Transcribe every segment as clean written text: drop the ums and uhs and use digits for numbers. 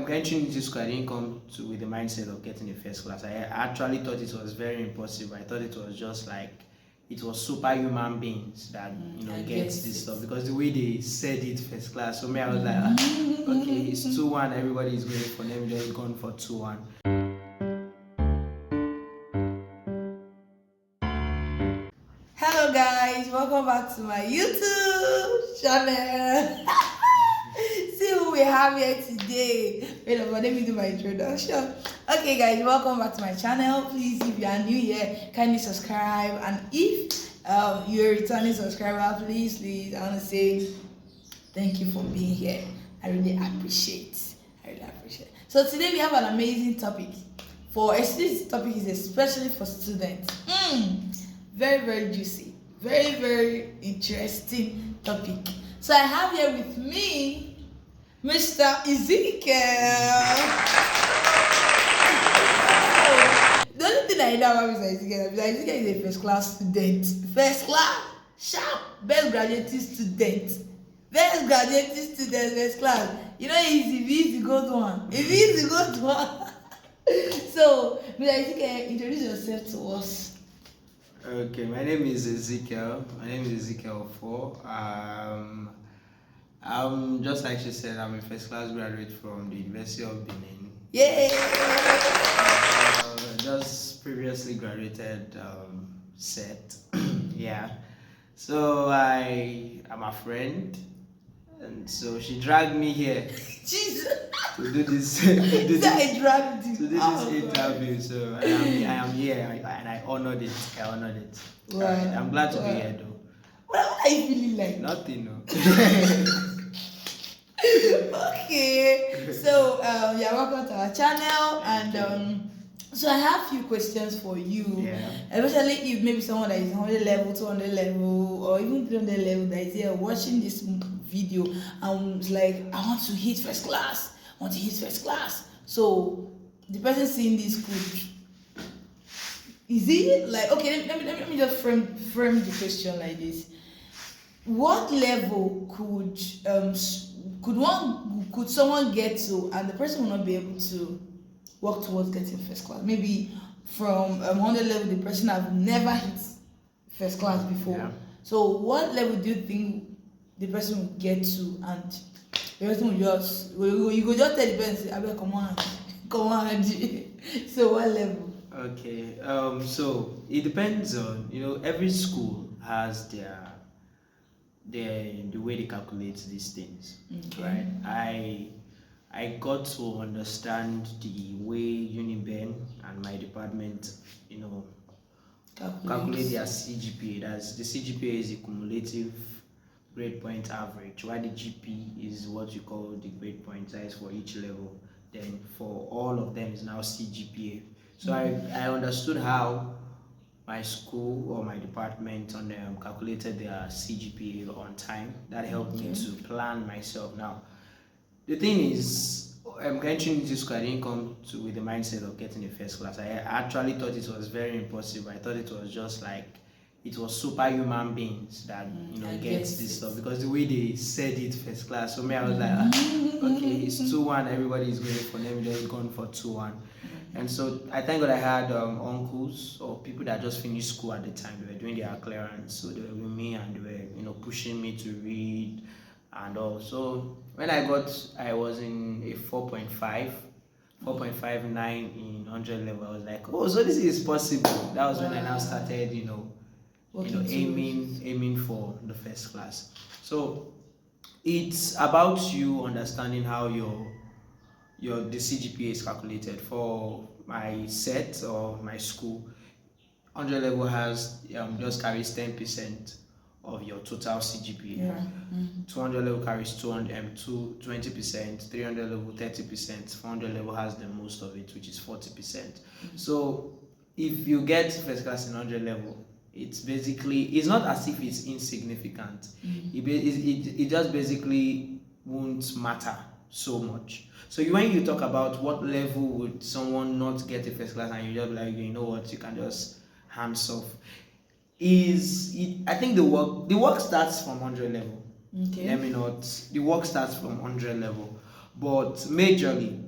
Getting into school, I didn't come to with the mindset of getting a first class. I actually thought it was very impossible. I thought it was just like it was superhuman beings that gets this stuff, because the way they said it first class. So me, I was like, okay, it's 2-1. Everybody is going for them. Just gone for 2-1. Hello guys, welcome back to my YouTube channel. See who we have here today. Wait a minute, let me do my introduction. Okay guys, welcome back to my channel. Please, if you are new here, kindly subscribe, and if you're a returning subscriber, please, I want to say thank you for being here. I really appreciate. So today we have an amazing topic. This topic is especially for students. Very, very juicy, very, very interesting topic. So I have here with me Mr. Ezekiel. The only thing I know about Mr. Ezekiel is a first class student. First class, sharp, best graduating student. First class. You know, easy go to one. So, Mr. Ezekiel, introduce yourself to us. Okay, my name is Ezekiel. My name is Ezekiel 4. I'm just like she said, I'm a first class graduate from the University of Benin. Yay! Just previously graduated set. Yeah. So I am a friend, and so she dragged me here. Jesus. To do this. interview. So I am here, and I honored it. Wow. I'm glad to be here, though. What are you feeling like? Nothing, no. Okay. So you're welcome to our channel, and so I have a few questions for you. Yeah. Especially if maybe someone that is 100 level, 200 level, or even 300 level that is here watching this video and is like, I want to hit first class. So the person seeing this is it like, okay, let me just frame the question like this. What level could someone get to, and the person will not be able to work towards getting first class? Maybe from 100 level, the person have never hit first class before. Yeah. So what level do you think the person will get to, and the person will just you go just tell the person, I will come on. So what level? Okay. So it depends on, every school has the way they calculate these things. Okay. Right. I got to understand the way Uniben and my department, calculate their CGPA. That's the CGPA is the cumulative grade point average, while the GP is what you call the grade point size for each level. Then for all of them is now CGPA. So I understood how my school or my department on them calculated their CGPA on time. That helped me to plan myself. Now, the thing is, I'm getting into school, I didn't come with the mindset of getting a first class. I actually thought it was very impossible. I thought it was just like it was superhuman beings that gets this stuff, because the way they said it first class. So me, I was like, okay, it's 2-1. Everybody is going for them. Just gone for 2-1. And so I thank God I had uncles or people that just finished school at the time. They were doing their clearance, so they were with me, and they were pushing me to read and all. So when I was in a 4.59 in 100 level. I was like, oh, so this is possible. That was when I now started, aiming for the first class. So it's about you understanding how the CGPA is calculated. For my set or my school, 100 level has just carries 10% of your total CGPA. Yeah. 200 level carries 20%, 300 level 30%, 400 level has the most of it, which is 40%. So if you get first class in 100 level, it's not as if it's insignificant. It just basically won't matter so much. So when you talk about what level would someone not get a first class, and you just like, you know what, you can just hands off, I think the work starts from 100 level. Okay. The work starts from 100 level, but majorly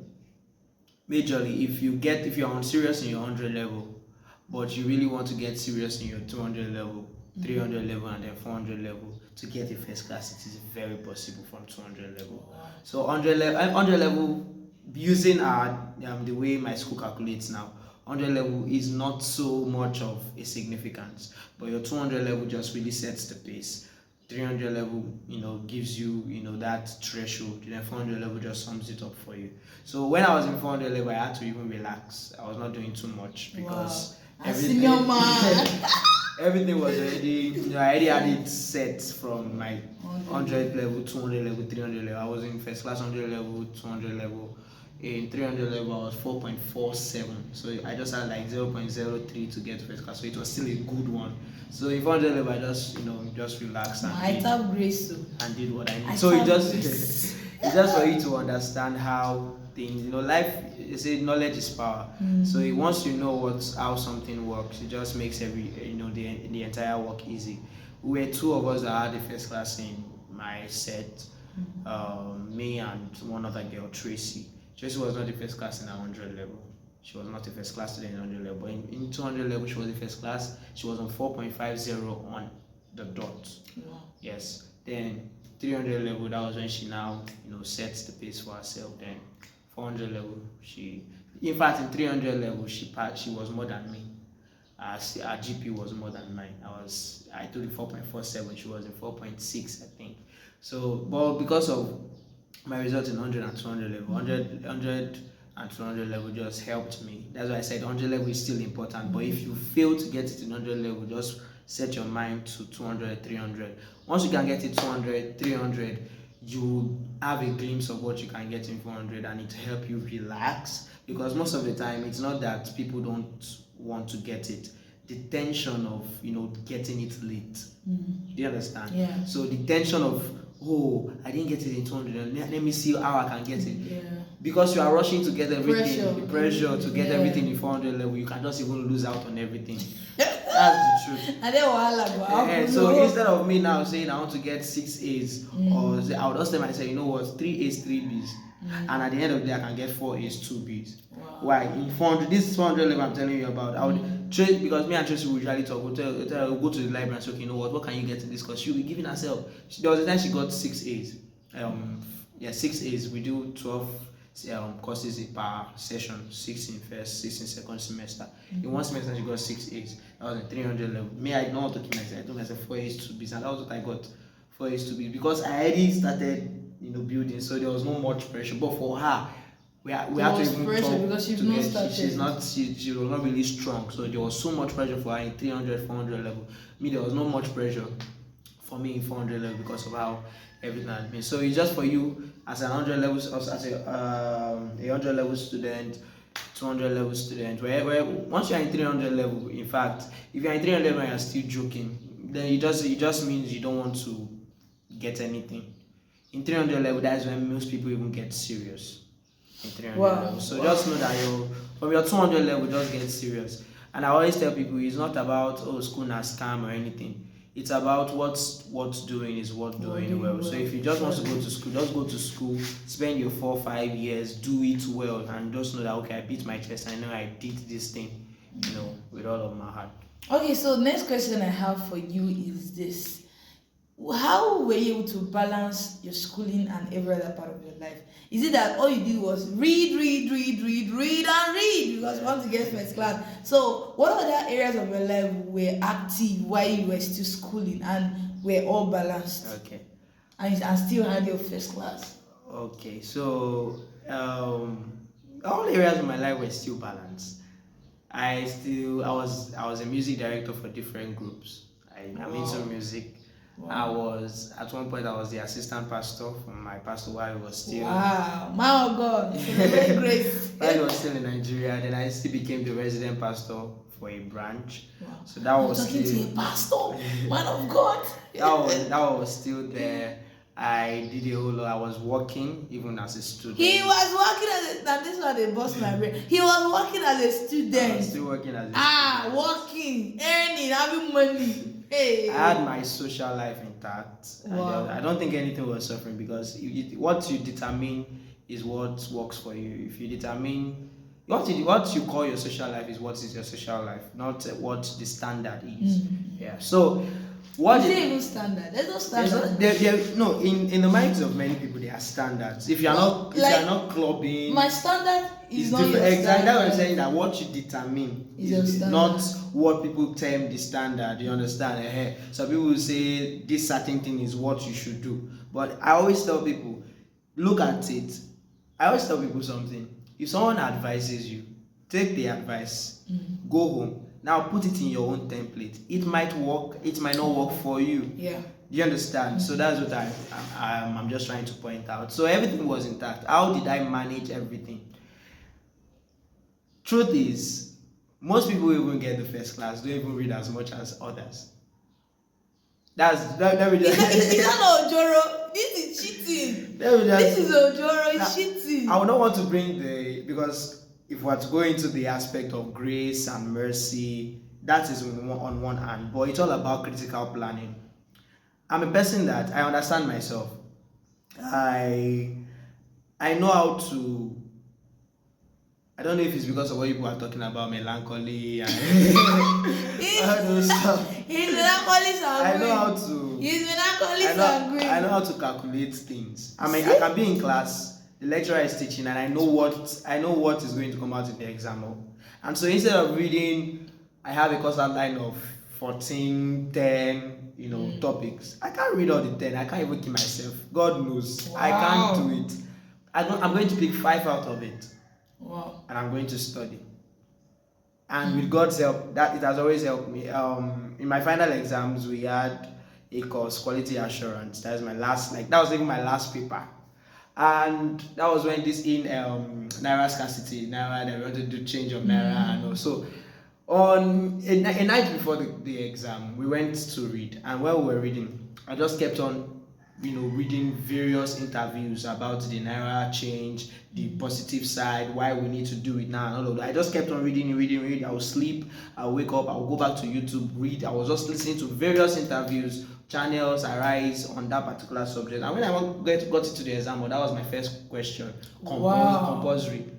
majorly if you're on serious in your 100 level, but you really want to get serious in your 200 level, 300 level, and then 400 level to get a first class, it is very possible from 200 level. So 100 level, using the way my school calculates now, 100 level is not so much of a significance, but your 200 level just really sets the pace. 300 level, gives you, that threshold. Then 400 level just sums it up for you. So when I was in 400 level, I had to even relax. I was not doing too much because everything, everything was already, I already had it set from my 100 level, 200 level, 300 level. I was in first class 100 level, 200 level. In 300 level, I was 4.47. So I just had like 0.03 to get first class. So it was still a good one. So in 400 level, I just, just relaxed and did what I need. So it's just for you to understand how things, life, they say knowledge is power. So once you know how something works, it just makes the entire work easy. We were two of us that had the first class in my set, me and one other girl, Tracy. Tracy was not the first class in 100 level. She was not the first class student in 100 level. But in 200 level, she was the first class. She was on 4.50 on the dot. Wow. Yes. Then 300 level, that was when she now, sets the pace for herself. Then 400 level, in fact, in 300 level, she was more than me. Our GP was more than mine. I told you 4.47. She was in 4.6, I think. So, but because of my result in 100 and 200 level, 100 and 200 level just helped me. That's why I said 100 level is still important. But if you fail to get it in 100 level, just set your mind to 200, 300. Once you can get it 200, 300, you have a glimpse of what you can get in 400, and it help you relax. Because most of the time, it's not that people don't want to get it. The tension of getting it late. Do you understand? Yeah. So the tension of, oh, I didn't get it in 200. Let me see how I can get it. Yeah. Because you are rushing to get everything, the pressure to get Yeah. everything in 400 level, you can just even lose out on everything. That's the truth. And then so instead of me now saying I want to get 6 A's, or I would just tell myself, you know what, 3 A's, 3 B's. And at the end of the day, I can get 4 A's, 2 B's. Wow. Why? In 400, this 400 level I'm telling you about, I would trade, because me and Tracy would usually talk. We'll go to the library and say, okay, you know what can you get in this? Because she'll be giving herself. There was a time she got 6 A's. 6 A's. We do 12 courses per session, 6 in first, 6 in second semester. In one semester, she got 6 A's. That was in 300 level. Me, I did not want to keep myself. I told myself 4 A's, 2 B's, and that was what I got. 4 A's, 2 B's, because I already started, building, so there was no much pressure. But for her, we had to even talk because she was not really strong, so there was so much pressure for her in 300, 400 level. Me, there was not much pressure for me in 400 level because of how everything had been. So it's just for you as a 100 levels, as a 100 level student, 200 level student. Where once you're in 300 level, in fact, if you're in 300 level and you're still joking, then it just means you don't want to get anything. In 300 level, that's when most people even get serious. In 300 level. So just know that from your 200 level, just get serious. And I always tell people, it's not about school na scam or anything. It's about what's doing is what doing well. So if you just want to go to school, just go to school, spend your 4 or 5 years, do it well, and just know that, okay, I beat my chest, I know I did this thing, with all of my heart. Okay, so next question I have for you is this. How were you able to balance your schooling and every other part of your life? Is it that all you did was read, and read because you want to get first class? So what other areas of your life were active while you were still schooling and were all balanced? Okay. And still had your first class? Okay, so all areas of my life were still balanced. I was a music director for different groups. I'm into music. Wow. At one point I was the assistant pastor for my pastor while he was still my God, very great. While he was still in Nigeria, then I still became the resident pastor for a branch. Wow. So that was talking to a pastor, man of God. that was still there. I did a whole lot. I was working even as a student. He was working this is why they bust my brain. He was working as a student. I was still working as a student. Working, earning, having money. Hey. I had my social life intact. Wow. I don't think anything was suffering because what you determine is what works for you. If you determine what you call your social life is what is your social life, not what the standard is. Yeah. So what is it even standard? There's no standard. No, in the minds of many people, there are standards. If you are not clubbing, my standard is not different. Your Exactly. standard. That's what I'm saying. That what you determine is not what people term the standard. You understand? So people will say this certain thing is what you should do. But I always tell people, look at it. I always tell people something. If someone advises you, take the advice, go home. Now put it in your own template. It might work, it might not work for you. Yeah. Do you understand? So that's what I'm just trying to point out. So everything was intact. How did I manage everything? Truth is, most people who even get the first class don't even read as much as others. Let me just. Is that Ojoro? This is cheating. This is Ojoro. It's cheating. I would not want to bring because if we are to go into the aspect of grace and mercy, that is on one hand, but it's all about critical planning. I'm a person that I understand myself. I know how to. I don't know if it's because of what people are talking about, melancholy and all those stuff. He's melancholy sanguine. I know how to. He's melancholy sanguine. I know how to calculate things. I mean, I can be in class, the lecturer is teaching, and I know what is going to come out in the exam. And so instead of reading, I have a course outline of 14, 10, topics. I can't read all the 10. I can't even keep myself. God knows. Wow. I can't do it. I'm going to pick 5 out of it. Wow. And I'm going to study. And with God's help, that it has always helped me. In my final exams, we had a course, quality assurance. That was even my last paper. And that was when this Naira scarcity, Naira, they wanted to do change of Naira and also. On a night before the exam, we went to read, and while we were reading, I just kept on, reading various interviews about the Naira change, the positive side, why we need to do it now, and all of that. I just kept on reading. I would sleep, I would wake up, I would go back to YouTube, read. I was just listening to various interviews, channels, Arise on that particular subject. And when I got into the exam, that was my first question. Compulsory.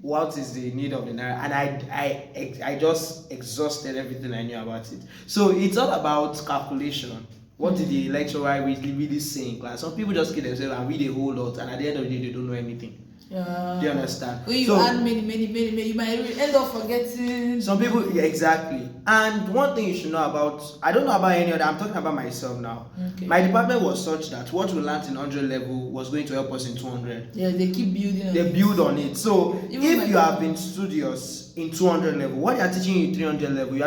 What is the need of the Naira? And I just exhausted everything I knew about it. So it's all about calculation. What did the lecturer really say in class? Some people just kill themselves and read a whole lot, and at the end of the day, they don't know anything. Yeah. Do you understand? When you add many, you might end up forgetting. Some people, exactly. And one thing you should know about, I don't know about any other, I'm talking about myself now. Okay. My department was such that what we learned in 100 level was going to help us in 200. Yeah, they keep building on it. They build on it. So if you have been studious in 200 level, what they are teaching you in 300 level,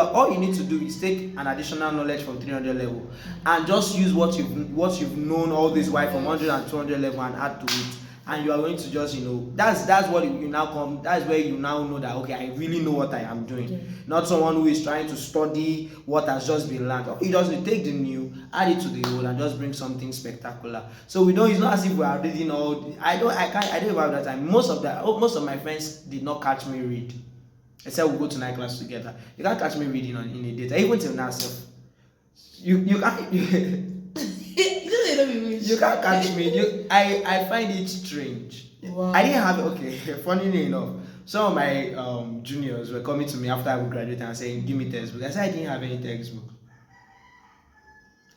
all you need to do is take an additional knowledge from 300 level and just use what you've known all this while from 100 and 200 level and add to it. And you are going to just, that's what you now come, that's where you now know that, okay, I really know what I am doing. Yeah. Not someone who is trying to study what has just been learned. You just take the new, add it to the old, and just bring something spectacular. So it's not as if we are reading all, I don't have that time. Most of my friends did not catch me read. Except we go to night class together. You can't catch me reading in a date. Even till now, you can't. You can't catch me. I find it strange. Wow. I didn't have funny enough, some of my juniors were coming to me after I would graduate and saying, give me textbook. I said I didn't have any textbook.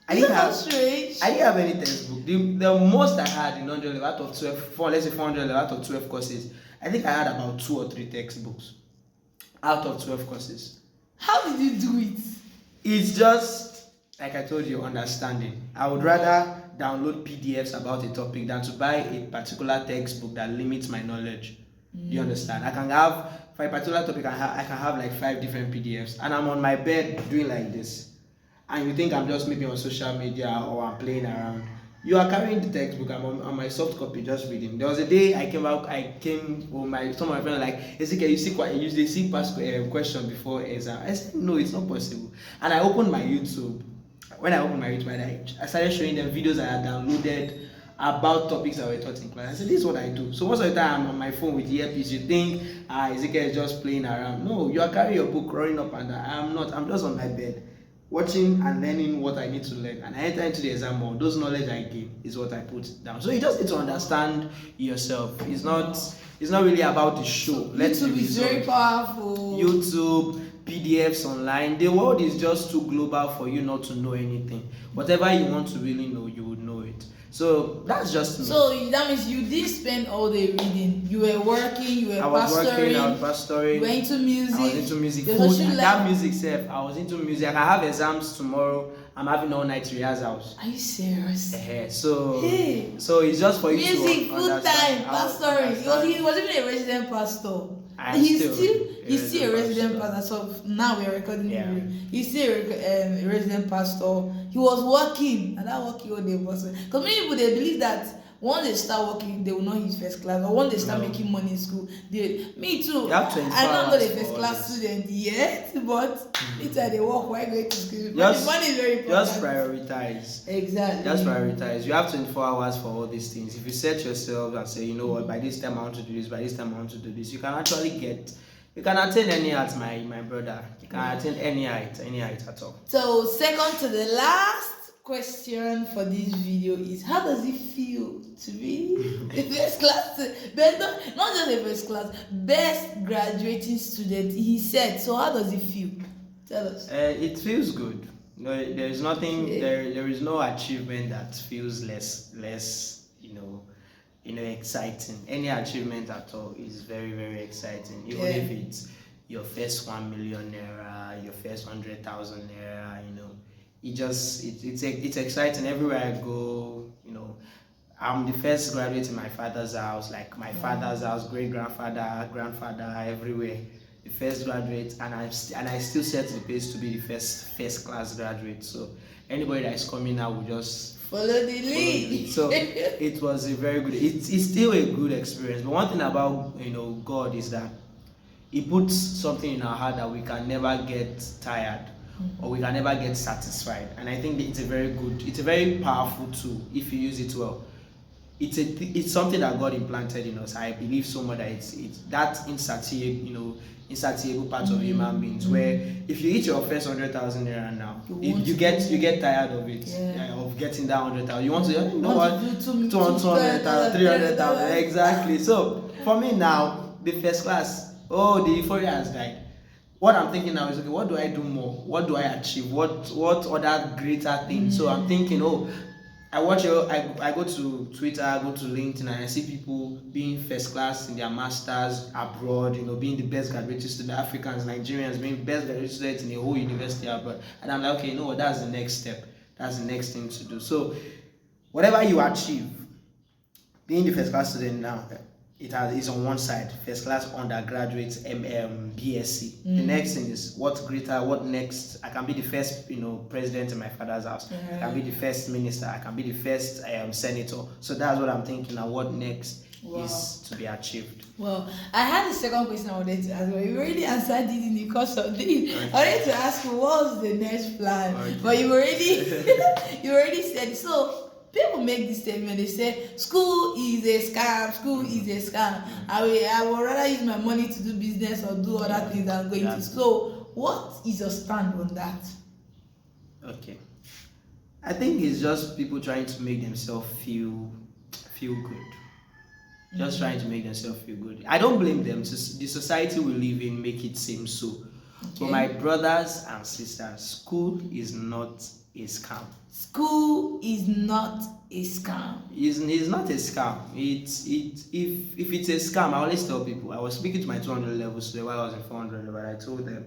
I didn't have any textbook. The most I had in 100 level out of 400 level out of 12 courses, I think I had about 2 or 3 textbooks out of 12 courses. How did you do it? It's just, like I told you, understanding. I would rather download PDFs about a topic than to buy a particular textbook that limits my knowledge. Do you understand? I can have, for a particular topic, I can have like 5 different PDFs, and I'm on my bed doing like this. And you think I'm just maybe on social media or I'm playing around. You are carrying the textbook. I'm on my soft copy just reading. There was a day I came with some of my friends were like, Ezekiel, you see past question before exam. I said, no, it's not possible. And I opened my YouTube. When I opened my YouTube, I started showing them videos I had downloaded about topics that were taught in class. I said, this is what I do. So most of the time I'm on my phone with the earpiece. You think Ezekiel is just playing around. No, you are carrying your book running up and down. I'm not. I'm just on my bed. watching and learning what I need to learn, and I enter into the exam hall. Those knowledge I gain is what I put down. So you just need to understand yourself. It's not really about the show. YouTube is very powerful. YouTube, PDFs online. The world is just too global for you not to know anything. Whatever you want to really know, you would know it. So that's just me. So that means you did spend all day reading. You were working, you were I was pastoring. You were into music. I was into music. Food, that music self, I was into music. I have exams tomorrow. I'm having all night rehearsals. Are you serious? So it's just for you to music, full time, pastoring. He was even a resident pastor. He's still a resident pastor. So now we are recording him. He's still a resident pastor. He was working, and that working all day was because many people they believe that once they start working, they will not hit first class, or once they start making money in school, me too. I'm not a first class student yet, but it's they work while going to school. But the money is very important. Just prioritize. Exactly. Just prioritize. You have 24 hours for all these things. If you set yourself and say, you know what, by this time I want to do this, by this time I want to do this, you can actually you can attain any height, my brother. You can attain any height at all. So second to the last question for this video is, how does it feel to be the first class, not just the first class, best graduating student? He said, so how does it feel? Tell us. It feels good. No, there is nothing. There is no achievement that feels less exciting. Any achievement at all is very, very exciting. Even if it's your first 1 million naira, your first 100,000 naira, it's exciting. Everywhere I go, I'm the first graduate in my father's house, like my father's house, great grandfather, grandfather, everywhere. The first graduate, and I still set the pace to be the first class graduate. So anybody that is coming out will just follow the lead. So it was a very good. It's still a good experience. But one thing about God is that He puts something in our heart that we can never get tired, or we can never get satisfied. And I think it's a very powerful tool if you use it well. It's something that God implanted in us. I believe so much that it's that insatiable part of human beings, where if you hit your first 100,000 naira now, you get tired of it, of getting that 100,000. You want to, 200,000, 300,000, exactly. So for me now, the first class, the euphoria has died. What I'm thinking now is, okay, what do I do more? What do I achieve? What other greater things? So I'm thinking, I go to Twitter, I go to LinkedIn, and I see people being first class in their masters abroad, being the best graduate student, Africans, Nigerians being best graduate students in the whole university abroad. And I'm like, okay, that's the next step. That's the next thing to do. So whatever you achieve, being the first class student now, is on one side, first class undergraduate, BSc. The next thing is what next? I can be the first, president in my father's house. I can be the first minister. I can be the first senator. So that's what I'm thinking now. What next is to be achieved? Well, I had a second question I wanted to ask, but you already answered it in the course of this. I wanted to ask you, what's the next plan? But you already said it. So people make this statement, they say school is a scam, I would rather use my money to do business or do other things than going to school. So what is your stand on that? Okay, I think it's just people trying to make themselves feel good, just trying to make themselves feel good. I don't blame them. The society we live in make it seem so. But my brothers and sisters, school is not a scam. School is not a scam. It's not a scam. If it's a scam, I always tell people. I was speaking to my 200 levels today while I was in 400 level. I told them,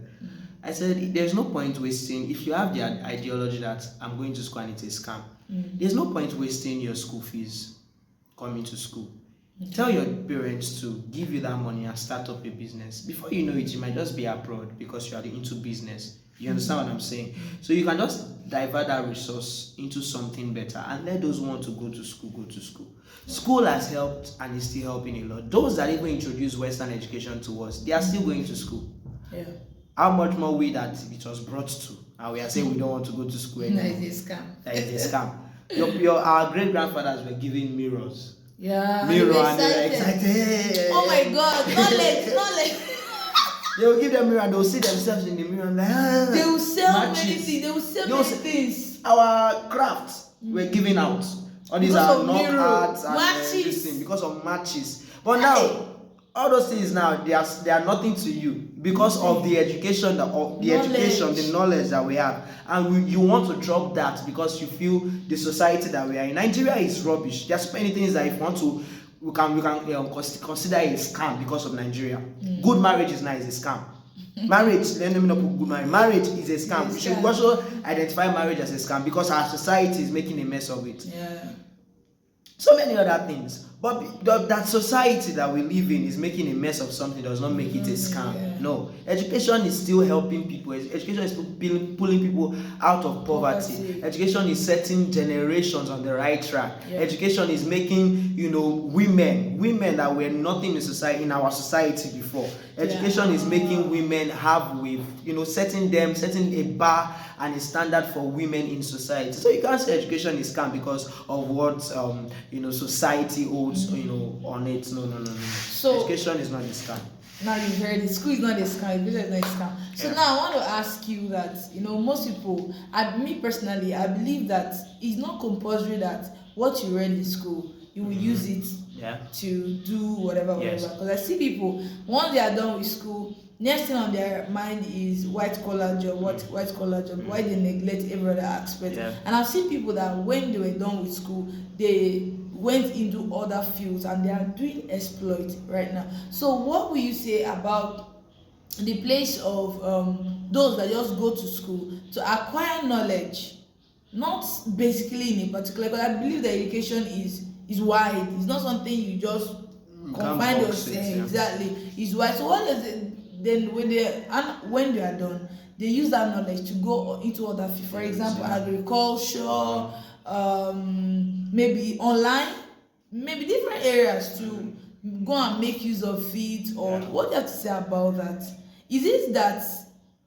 I said, there's no point wasting, if you have the ideology that I'm going to school and it's a scam, there's no point wasting your school fees coming to school. Tell your parents to give you that money and start up a business. Before you know it, you might just be abroad because you are into business. You understand what I'm saying? So you can just divert that resource into something better and let those who want to go to school go to school. School has helped and is still helping a lot. Those that even introduce Western education to us, they are still going to school. Yeah. How much more we that it was brought to, and we are saying we don't want to go to school anymore. That is a scam. That is a scam. Our great grandfathers were given mirrors. Yeah. Mirror and they were excited. Oh my God! Knowledge. They will give them mirror and they will see themselves in the mirror and They will sell many matches. things. They will sell many things. Our crafts were giving out. All these Because are of knock mirror, arts and matches. this thing because of matches. But now, all those things now they are nothing to you because of the education the knowledge that we have, and you want to drop that because you feel the society that we are in. Nigeria is rubbish. There are so many things that if you want to, we can consider a scam because of Nigeria. Good marriage is not a scam. Marriage, let me not put good marriage. Marriage is a scam. We should also identify marriage as a scam because our society is making a mess of it. Yeah. So many other things, but that society that we live in is making a mess of something does not make it a scam. Yeah. No, education is still helping people. Education is pulling people out of poverty. Education is setting generations on the right track. Yeah. Education is making women that were nothing in society, in our society before. Education is making women have setting a bar and a standard for women in society. So you can't say education is scam because of what society holds on it. No. So education is not a scam. Now you've heard it. School is not a scam. Business is not a scam. So now I want to ask you that most people, me personally, I believe that it's not compulsory that what you read in school you will use it to do whatever. Because I see people once they are done with school, next thing on their mind is white collar job. Why they neglect every other aspect. And I've seen people that when they were done with school, they went into other fields and they are doing exploit right now. So what will you say about the place of those that just go to school to acquire knowledge, not basically in a particular, because I believe that education is wide. It's not something you just confine yourself. Exactly, it's wide. So what does it then when they are done, they use that knowledge to go into other fields, for example agriculture, maybe online, maybe different areas to go and make use of it. Or what do you have to say about that? Is it that,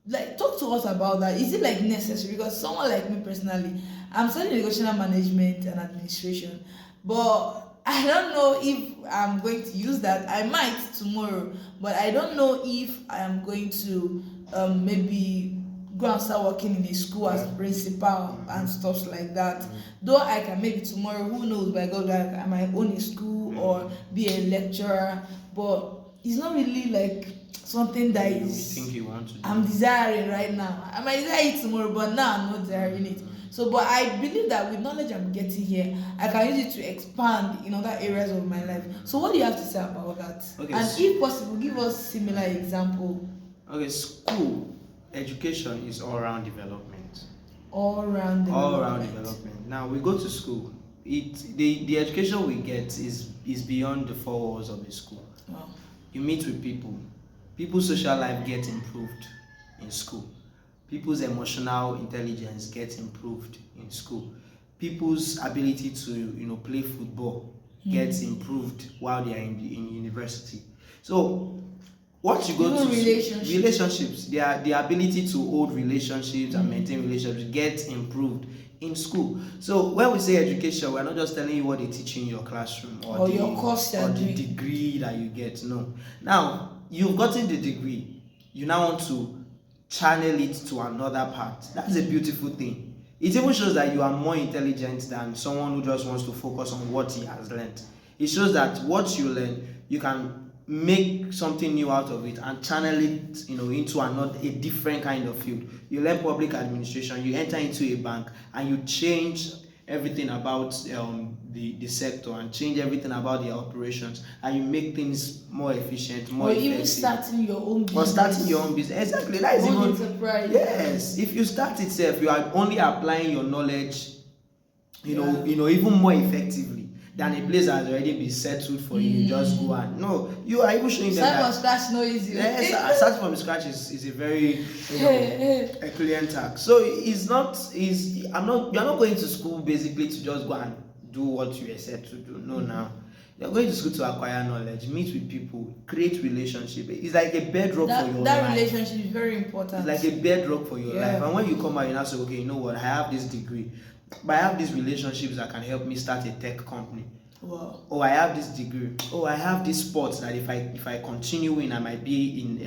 like, talk to us about that? Is it like necessary? Because someone like me personally, I'm studying educational management and administration, but I don't know if I'm going to use that. I might tomorrow, but I don't know if I am going to maybe go and start working in a school as principal and stuff like that. Though I can maybe tomorrow, who knows, by God, I might own a school or be a lecturer, but it's not really like something that I'm desiring right now. I might desire it tomorrow, but now I'm not desiring it. So, but I believe that with knowledge I'm getting here, I can use it to expand in other areas of my life. So what do you have to say about that? Okay, and if possible, give us similar example. Okay, school education is all-round development. All-round development. Now we go to school. The education we get is beyond the four walls of the school. Wow. You meet with people. People's social life gets improved in school. People's emotional intelligence gets improved in school. People's ability to play football gets improved while they are in university. So what you go to relationships, the ability to hold relationships and maintain relationships gets improved in school. So when we say education, we're not just telling you what they teach you in your classroom or your course or the degree that you get. No. Now you've gotten the degree, you now want to channel it to another part. That's a beautiful thing. It even shows that you are more intelligent than someone who just wants to focus on what he has learned. It shows that what you learn, you can make something new out of it and channel it into a different kind of field. You learn public administration, you enter into a bank, and you change everything about the sector and change everything about the operations, and you make things more efficient, more effective. Even starting your own business. Exactly. That is even enterprise. Yes. If you start itself, you are only applying your knowledge, even more effectively than a place that has already been settled for you. You just go and you are even showing them that from scratch no easy. Yes, starting from scratch is a very Herculean task. So you're not going to school basically to just go and do what you are set to do. No, now you're going to school to acquire knowledge, meet with people, create relationship. It's like a bedrock for your life. That relationship is very important. It's like a bedrock for your life. And when you come out, you now say, okay, you know what? I have this degree, but I have these relationships that can help me start a tech company. Wow. Oh, I have this degree. Oh, I have this sport that if I continue in, I might be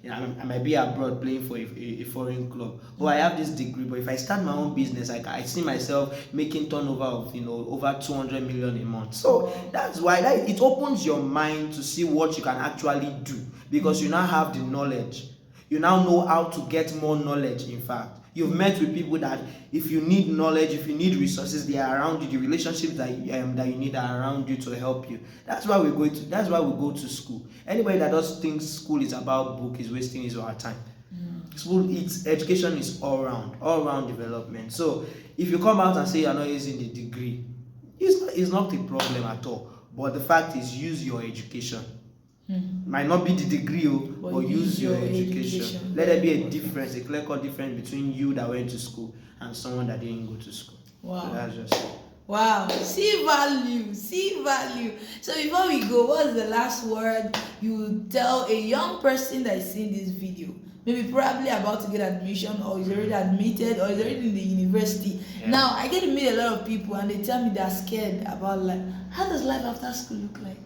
I might be abroad playing for a foreign club. Oh, I have this degree, but if I start my own business, I see myself making turnover of over 200 million a month. So that's why it opens your mind to see what you can actually do, because you now have the knowledge. You now know how to get more knowledge. In fact, you've met with people that if you need knowledge, if you need resources, they are around you. The relationships that you need are around you to help you. That's why we go to school. Anybody that does think school is about book is wasting his or her time. School, education is all round development. So if you come out and say you're not using the degree, it's not a problem at all. But the fact is, use your education. Might not be the degree, but use your education. Let there be a difference, a clear-cut difference between you that went to school and someone that didn't go to school. Wow. So that's just it. Wow, see value. So before we go, what's the last word you would tell a young person that is seeing this video? Maybe probably about to get admission, or is already admitted, or is already in the university. Yeah. Now, I get to meet a lot of people and they tell me they're scared about life. How does life after school look like?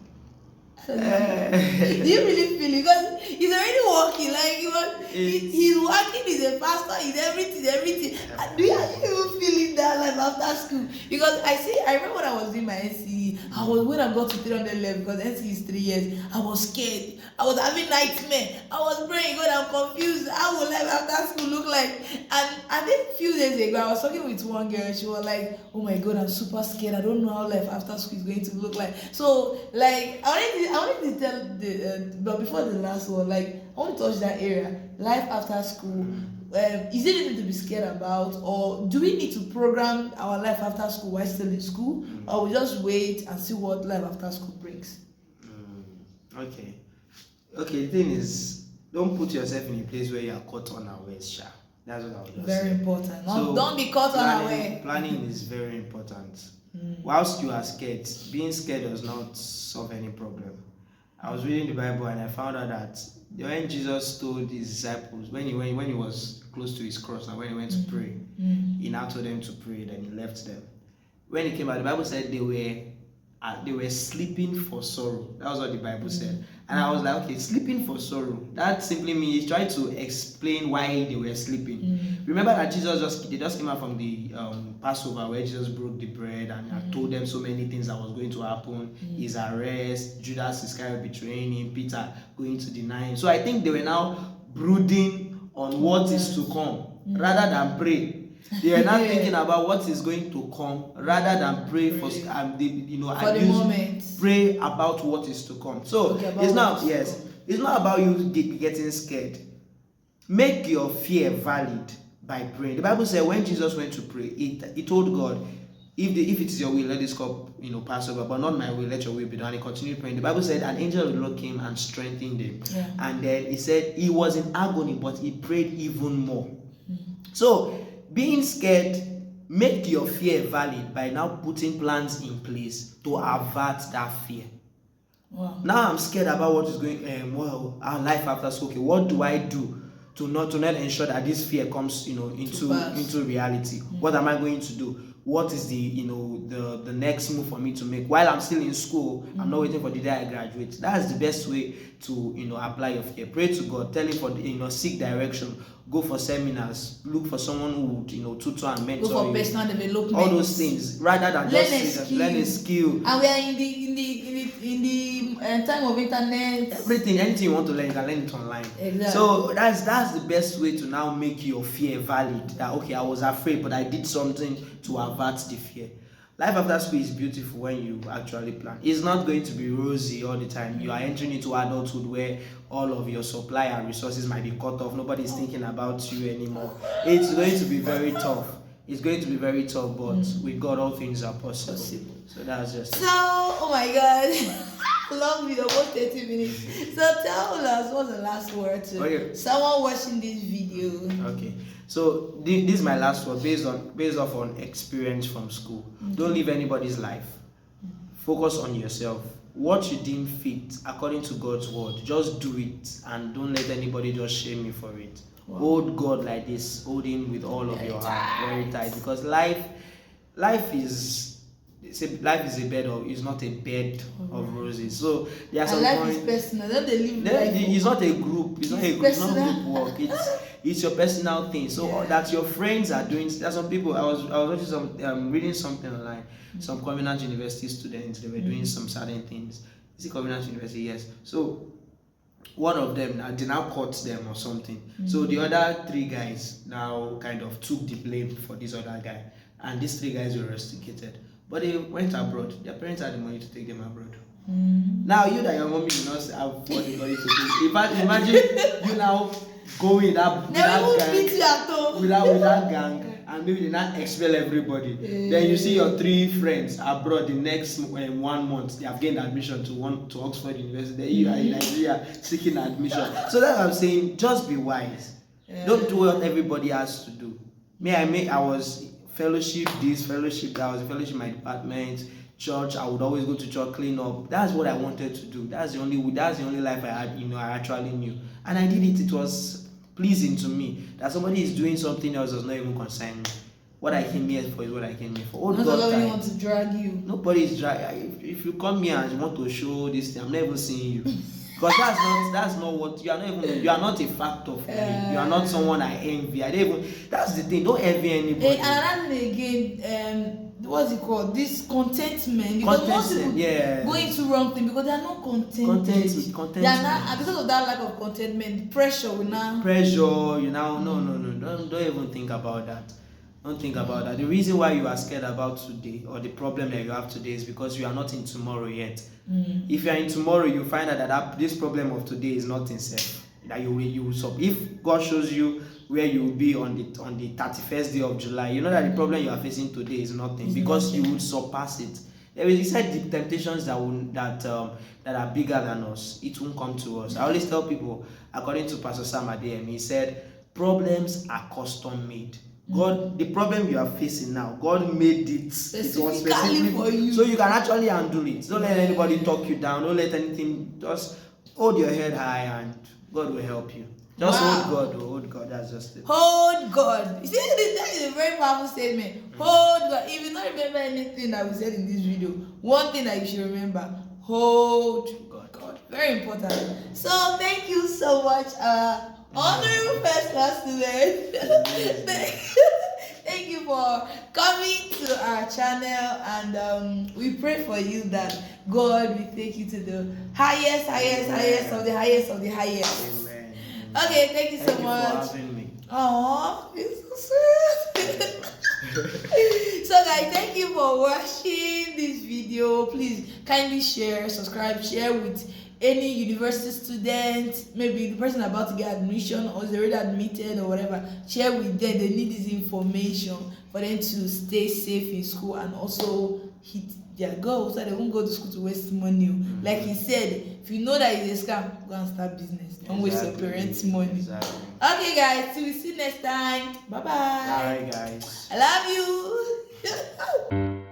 Do you really feel it? Because he's already working, like he's working, he's a pastor, he's everything. Do you even feel that life after school? Because I remember when I was doing my NCE, when I got to 300 level, because NCE is 3 years, I was scared. I was having nightmare. I was praying, God, I'm confused. How will life after school look like? And I think a few days ago, I was talking with one girl, and she was like, oh my God, I'm super scared. I don't know how life after school is going to look like. So, like, I wanted to tell but before the last one, like, I want to touch that area. Life after school. Is it anything to be scared about, or do we need to program our life after school while still in school, or we just wait and see what life after school brings? Okay, the thing is, don't put yourself in a place where you are caught unawares, Sha. That's what I would just very say. Important. Don't be caught unaware. Planning is very important. Whilst you are scared, being scared does not solve any problem. I was reading the Bible and I found out that when Jesus told his disciples, when he was close to his cross and when he went to pray, he now told them to pray, then he left them. When he came out, the Bible said they were sleeping for sorrow. That was what the Bible said. And I was like, okay, sleeping for sorrow. That simply means he's trying to explain why they were sleeping. Remember that they just came out from the Passover, where Jesus broke the bread and had told them so many things that was going to happen. His arrest, Judas Iscariot betraying him, Peter going to deny him. So I think they were now brooding on what is to come rather than pray. They are not thinking about what is going to come rather than pray for the moment. Pray about what is to come. So it's not about you getting scared. Make your fear valid by praying. The Bible said when Jesus went to pray, he told God, if it is your will, let this cup pass over, but not my will, let your will be done. He continued praying. The Bible said an angel of the Lord came and strengthened him. And then he said he was in agony, but he prayed even more. So being scared, make your fear valid by now putting plans in place to avert that fear. Wow. Now I'm scared about what is going our life after school. Okay, what do I do to not ensure that this fear comes into reality? What am I going to do? What is the next move for me to make while I'm still in school? I'm not waiting for the day I graduate. That's the best way to apply your fear. Pray to God, tell him for seek direction, go for seminars, look for someone who would tutor and mentor go for you. Personal development, all those things, rather than learn a skill. And we are in the time of internet. Anything you want to learn, you can learn it online. Exactly. So that's the best way to now make your fear valid. That okay, I was afraid, but I did something to avert the fear. Life after school is beautiful when you actually plan. It's not going to be rosy all the time. You are entering into adulthood where all of your supply and resources might be cut off. Nobody's thinking about you anymore. It's going to be very tough. But with God, all things are possible. So that's just so, oh my God. Long video, almost 30 minutes. So tell us, what's the last word to someone watching this video? Okay. So this is my last word based off on experience from school. Don't live anybody's life. Focus on yourself. What you deem fit according to God's word, just do it and don't let anybody just shame you for it. Wow. Hold God like this, hold him with all of your heart, very tight, because life is say life is a bed of is not a bed of roses. So there are some life points. is personal. Don't they live Then life? it's not a group. It's not a group. It's not personal. group work. It's your personal thing. So that your friends are doing. There's some people. I was watching some reading something online. Some Covenant University students, they were doing some certain things. Is it Covenant University? Yes. So one of them they now caught them or something. So the other 3 guys now kind of took the blame for this other guy, and these 3 guys were rusticated. But they went abroad. Their parents had the money to take them abroad. Now you that your mommy will not have what the money to take. Imagine you now go with that gang, with that gang, and maybe they not expel everybody. Then you see your 3 friends abroad the next 1 month. They have gained admission to Oxford University. Then you are in Nigeria seeking admission. So that's what I'm saying. Just be wise. Don't do what everybody has to do. I was fellowship this, fellowship that. I was a fellowship in my department. Church, I would always go to church, clean up. That's what I wanted to do. That's the only life I had, I actually knew. And I did it. It was pleasing to me that somebody is doing something else does not even concern me. What I came here for is what I came here for. Nobody wants to drag you. Nobody is drag. If you come here and you want to show this thing, I'm never seeing you. Because that's not what you are not a factor for me. You are not someone I envy. That's the thing. Don't envy anybody. And another thing again, what's it called? This contentment. Because most people go into wrong thing because they are not contented. Contentment. They are not, and because of that lack of contentment, pressure will now. No. Don't even think about that. Don't think about that. The reason why you are scared about today or the problem that you have today is because you are not in tomorrow yet. If you are in tomorrow, you find out that this problem of today is not in self. That you will solve. If God shows you where you will be on the 31st day of July, you know that the problem you are facing today is nothing because you will surpass it. He said the temptations that are bigger than us, it won't come to us. I always tell people, according to Pastor Sam Adeyemi, he said problems are custom made. God, the problem you are facing now, God made it specifically for you, so you can actually handle it. Don't let anybody talk you down. Don't let anything. Just hold your head high and God will help you. Just hold God. That's just it. Hold God. You see, that is a very powerful statement. Hold God. If you don't remember anything that we said in this video, one thing that you should remember: hold God. Very important. So thank you so much, honorable first class student. Thank you for coming to our channel, and we pray for you that God will take you to the highest of the highest of the highest. Amen. Okay, thank you so much. For having me. Aww, it's so sweet. So guys, thank you for watching this video. Please kindly share, subscribe, share with any university student, maybe the person about to get admission or is already admitted or whatever. Share with them. They need this information for them to stay safe in school and also hit their goals so they won't go to school to waste money. Like he said, if you know that it's a scam, go and start business. Don't waste your parents' money. Exactly. Okay guys, till we see you next time. Bye bye. Bye guys. I love you.